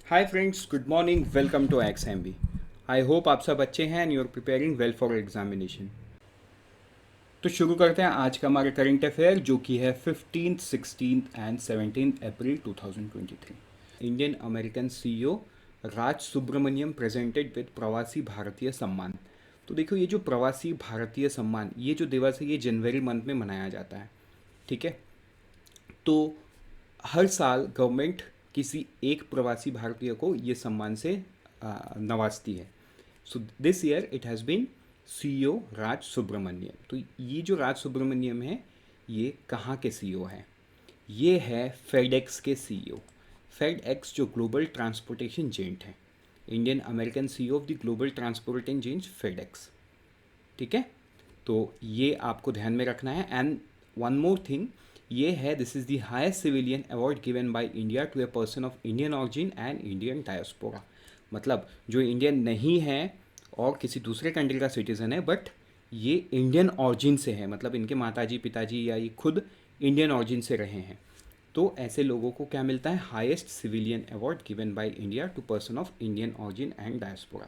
Hi friends, good morning, welcome to X M B. I hope आप सब अच्छे हैं and you are preparing well for examination. तो शुरू करते हैं आज का हमारा करंट अफेयर, जो कि है 15th, 16th and 17th April 2023। Indian American CEO Raj Subramaniam presented with Pravasi Bharatiya सम्मान। तो देखो, ये जो प्रवासी भारतीय सम्मान, ये जो दिवस है, ये जनवरी मंथ में मनाया जाता है। ठीक है। तो हर साल गवर्नमेंट किसी एक प्रवासी भारतीय को ये सम्मान से नवाजती है। So this year it has been CEO Raj Subramaniam. तो ये जो राज सुब्रमण्यम है, ये कहाँ के सीईओ हैं? ये है फेडेक्स के सीईओ। फेडेक्स जो ग्लोबल ट्रांसपोर्टेशन जेंट है, Indian American CEO of the global transportation giant FedEx. ठीक है। तो ये आपको ध्यान में रखना है। एंड वन मोर थिंग, ये है this is the highest civilian award given by India to a person of Indian origin and Indian diaspora. मतलब जो इंडियन नहीं है और किसी दूसरे कंट्री का सिटीज़न है, बट ये इंडियन ऑरिजिन से है, मतलब इनके माताजी पिताजी या ये खुद इंडियन ऑरिजिन से रहे हैं। तो ऐसे लोगों को क्या मिलता है? Highest civilian award given by India to person of Indian origin and diaspora.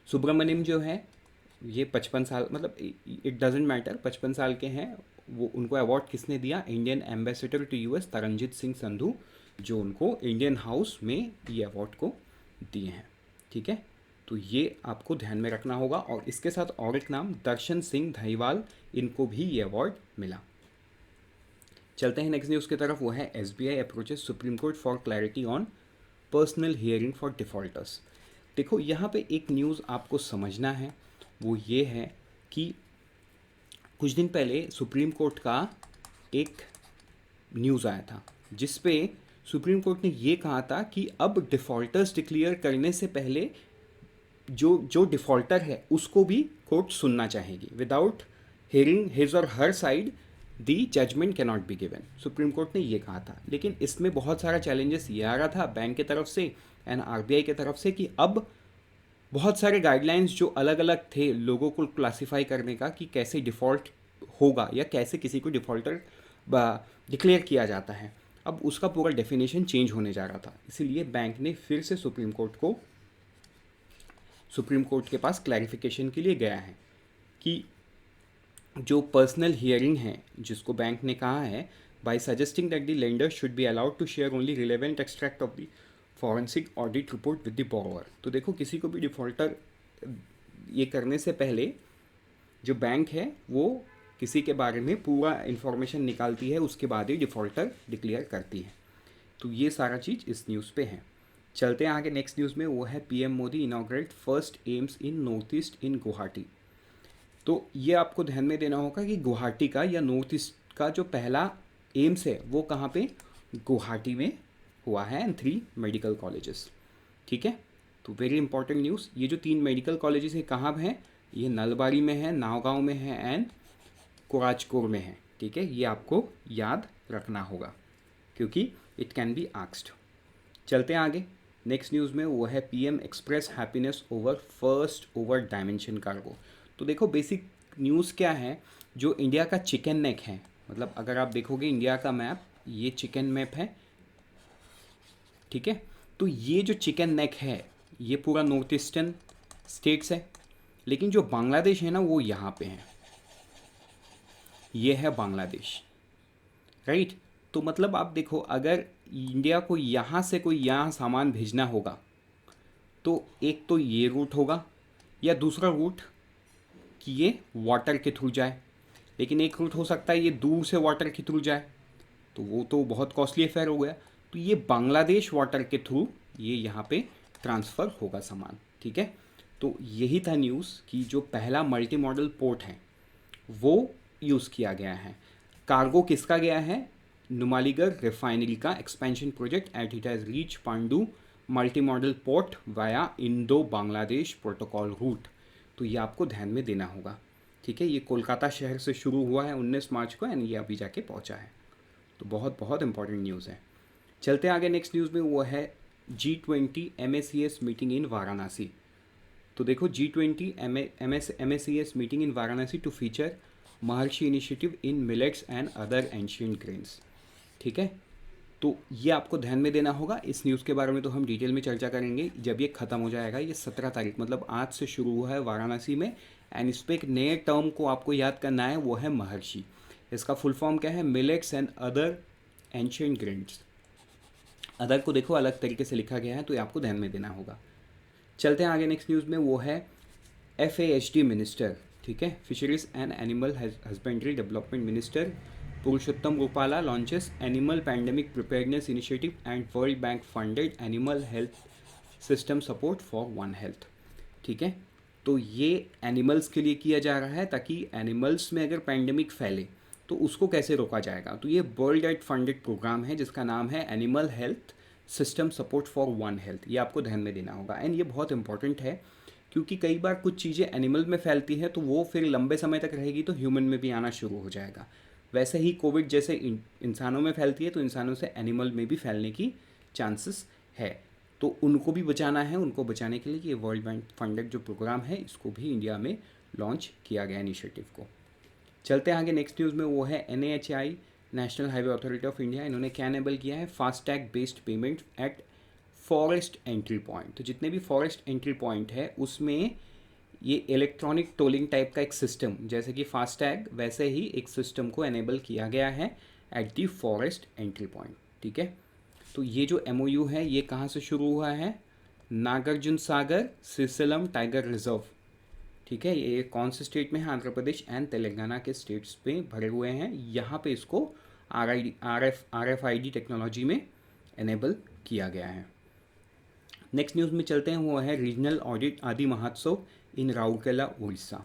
Subramaniam जो है, ये 55 साल, मतलब इट डजेंट मैटर, 55 साल के हैं वो। उनको अवार्ड किसने दिया? Indian ambassador to US Taranjit Singh Sandhu, जो उनको इंडियन हाउस में ये अवार्ड को दिए हैं। ठीक है। तो ये आपको ध्यान में रखना होगा। और इसके साथ और एक नाम, दर्शन सिंह धाईवाल, इनको भी ये अवार्ड मिला। चलते हैं नेक्स्ट न्यूज़ की तरफ। वो है SBI approaches supreme court for clarity on personal hearing for defaulters. देखो, यहाँ पे एक न्यूज़ आपको समझना है, वो ये है कि कुछ दिन पहले सुप्रीम कोर्ट का एक न्यूज़ आया था, जिस पे सुप्रीम कोर्ट ने ये कहा था कि अब डिफ़ॉल्टर्स डिक्लेयर करने से पहले जो जो डिफ़ॉल्टर है उसको भी कोर्ट सुनना चाहेगी। Without hearing his or her side the judgment can not be given. Supreme court ने ये कहा था, लेकिन इसमें बहुत सारा चैलेंजेस ये आ रहा था बैंक की तरफ से एंड आरबीआई की तरफ से कि अब बहुत सारे गाइडलाइंस जो अलग अलग थे लोगों को क्लासिफाई करने का कि कैसे डिफ़ॉल्ट होगा या कैसे किसी को डिफ़ॉल्टर डिक्लेयर किया जाता है, अब उसका पूरा डेफिनेशन चेंज होने जा रहा था। इसीलिए बैंक ने फिर से सुप्रीम कोर्ट के पास क्लैरिफिकेशन के लिए गया है कि जो पर्सनल हियरिंग है, जिसको बैंक ने कहा है, by suggesting that the lender should be allowed to share only relevant extract of the forensic audit report with the borrower. तो देखो, किसी को भी डिफ़ॉल्टर ये करने से पहले जो बैंक है वो किसी के बारे में पूरा इन्फॉर्मेशन निकालती है, उसके बाद ही डिफ़ॉल्टर डिक्लेयर करती है। तो ये सारा चीज़ इस न्यूज़ पे है। चलते हैं आगे नेक्स्ट न्यूज़ में। वो है PM Modi inaugurate first AIIMS in north east in Guwahati. तो ये आपको ध्यान में देना होगा कि गुवाहाटी का या नॉर्थ ईस्ट का जो पहला एम्स है वो कहाँ पे? गुवाहाटी में हुआ है, एंड 3 मेडिकल कॉलेजेस। ठीक है। तो वेरी इंपॉर्टेंट न्यूज़। ये जो 3 मेडिकल कॉलेजेस है कहाँ हैं? ये नलबाड़ी में है, नावगांव में है एंड कोराजकोर में है। ठीक है, ये आपको याद रखना होगा क्योंकि इट कैन बी आस्क्ड। चलते हैं आगे नेक्स्ट न्यूज़ में। वो है PM express happiness over first over dimension cargo. तो देखो, बेसिक न्यूज़ क्या है, जो इंडिया का चिकन नेक है, मतलब अगर आप देखोगे इंडिया का मैप, ये चिकन मैप है। ठीक है। तो ये जो चिकन नेक है, ये पूरा नॉर्थ ईस्टर्न स्टेट्स है, लेकिन जो बांग्लादेश है ना, वो यहाँ पे है। ये है बांग्लादेश, राइट। तो मतलब आप देखो, अगर इंडिया को यहाँ से कोई यहाँ सामान भेजना होगा तो एक तो ये रूट होगा, या दूसरा रूट कि ये वाटर के थ्रू जाए। लेकिन एक रूट हो सकता है ये दूर से वाटर के थ्रू जाए, तो वो तो बहुत कॉस्टली अफेयर हो गया। तो ये बांग्लादेश वाटर के थ्रू ये यहाँ पे ट्रांसफ़र होगा सामान। ठीक है। तो यही था न्यूज़ कि जो पहला मल्टी मॉडल पोर्ट है वो यूज़ किया गया है। कार्गो किसका गया है? नुमालीगढ़ रिफाइनरी का expansion project at it has reach Pandu multi modal port via Indo Bangladesh protocol root. तो ये आपको ध्यान में देना होगा। ठीक है। ये कोलकाता शहर से शुरू हुआ है 19 मार्च को, एंड ये अभी जाके पहुंचा है। तो बहुत बहुत इंपॉर्टेंट न्यूज़ है। चलते हैं आगे नेक्स्ट न्यूज़ में। वो है G20 MACS meeting in Varanasi. तो देखो, G20 MACS meeting in Varanasi to feature Maharishi initiative in millets and other ancient grains. ठीक है। तो ये आपको ध्यान में देना होगा। इस न्यूज़ के बारे में तो हम डिटेल में चर्चा करेंगे जब ये ख़त्म हो जाएगा। ये 17 तारीख मतलब आज से शुरू हुआ है वाराणसी में, एंड इस पर एक नए टर्म को आपको याद करना है, वो है महर्षि। इसका फुल फॉर्म क्या है? Millets and other ancient grains. Other को देखो अलग तरीके से लिखा गया है, तो ये आपको ध्यान में देना होगा। चलते हैं आगे नेक्स्ट न्यूज़ में, वो है FASD मिनिस्टर, ठीक है, fisheries and animal husbandry development minister Purushottam Rupala launches animal pandemic preparedness initiative and world bank funded animal health system support for one health. ठीक है, तो ये एनिमल्स के लिए किया जा रहा है ताकि एनिमल्स में अगर पैंडेमिक फैले तो उसको कैसे रोका जाएगा। तो ये वर्ल्ड वाइड फंडेड प्रोग्राम है जिसका नाम है animal health system support for one health. ये आपको ध्यान में देना होगा, एंड ये बहुत इंपॉर्टेंट है क्योंकि कई बार कुछ चीज़ें एनिमल में फैलती है तो वो फिर लंबे समय तक रहेगी तो ह्यूमन में भी आना शुरू हो जाएगा। वैसे ही कोविड जैसे इंसानों में फैलती है तो इंसानों से एनिमल में भी फैलने की चांसेस है। तो उनको भी बचाना है, उनको बचाने के लिए ये वर्ल्ड बैंक फंडेड जो प्रोग्राम है इसको भी इंडिया में लॉन्च किया गया इनिशिएटिव को। चलते हैं आगे नेक्स्ट न्यूज़ में, वो है NHAI National Highway Authority of India. इन्होंने क्या एनेबल किया है? FASTag based payment at forest entry point. तो जितने भी फॉरेस्ट एंट्री पॉइंट है उसमें ये इलेक्ट्रॉनिक टोलिंग टाइप का एक सिस्टम, जैसे कि फास्टैग वैसे ही एक सिस्टम को एनेबल किया गया है at the forest entry point. ठीक है, तो ये जो MOU है ये कहाँ से शुरू हुआ है? Nagarjuna Sagar सिसलम tiger reserve. ठीक है, ये कौन से स्टेट में है? आंध्र प्रदेश एंड तेलंगाना के स्टेट्स पे भरे हुए हैं। यहाँ पे इसको RFID टेक्नोलॉजी में एनेबल किया गया है। नेक्स्ट न्यूज़ में चलते हैं, वो है रीजनल ऑडिट आदि महोत्सव इन राउरकेला उड़ीसा।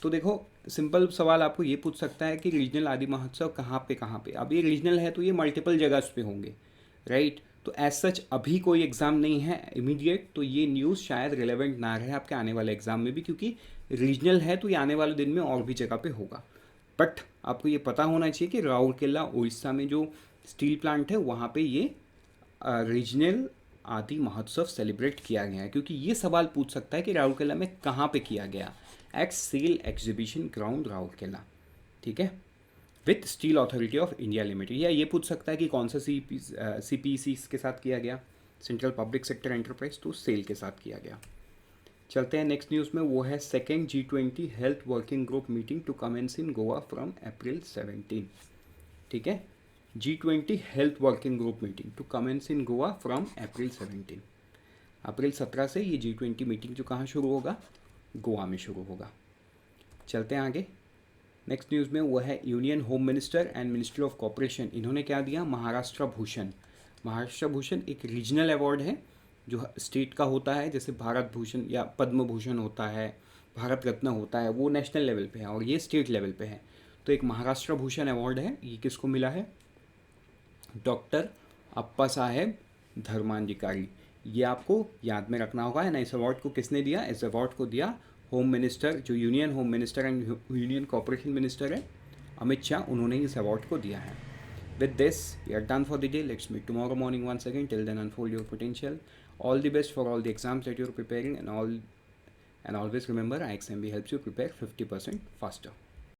तो देखो सिंपल सवाल आपको ये पूछ सकता है कि रीजनल आदि महोत्सव कहाँ पे? अब ये रीजनल है तो ये मल्टीपल जगह पे होंगे, राइट। तो एज सच अभी कोई एग्ज़ाम नहीं है इमीडिएट, तो ये न्यूज़ शायद रिलेवेंट ना रहे आपके आने वाले एग्ज़ाम में भी, क्योंकि रीजनल है तो ये आने वाले दिन में और भी जगह पे होगा। बट आपको ये पता होना चाहिए कि राउरकेला उड़ीसा में जो स्टील प्लांट है वहाँ पे ये रीजनल आदि महोत्सव सेलिब्रेट किया गया है, क्योंकि ये सवाल पूछ सकता है कि राउरकेला में कहाँ पे किया गया? At SAIL exhibition ground Rourkela, ठीक है, with Steel Authority of India Limited. या ये पूछ सकता है कि कौन सा CPEC के साथ किया गया, सेंट्रल पब्लिक सेक्टर एंटरप्राइज, तो सेल के साथ किया गया। चलते हैं नेक्स्ट न्यूज़ में, वो है second G20 health working group meeting to commence in Goa from April 17। ठीक है, G20 health working group meeting to commence in Goa from April 17। अप्रैल 17 से ये G20 मीटिंग जो कहाँ शुरू होगा? गोवा में शुरू होगा। चलते हैं आगे नेक्स्ट न्यूज़ में, वो है union home minister and ministry of corporation. इन्होंने क्या दिया? महाराष्ट्र भूषण। महाराष्ट्र भूषण एक रीजनल अवार्ड है जो स्टेट का होता है, जैसे भारत भूषण या पद्म भूषण होता है, भारत रत्न होता है, वो नेशनल लेवल पे है और ये स्टेट लेवल पे है। तो एक महाराष्ट्र भूषण अवार्ड है, ये किसको मिला है? डॉक्टर अप्पा साहेब धर्माधिकारी। ये आपको याद में रखना होगा। ना इस अवार्ड को किसने दिया? इस अवार्ड को दिया होम मिनिस्टर, जो union home minister and union cooperation minister है, अमित शाह, उन्होंने इस अवार्ड को दिया है। With this, we are done for the day. Let's meet tomorrow morning once again. Till then, unfold your potential. All the best for all the exams that you're preparing, and always remember, IXMB helps you prepare 50% faster.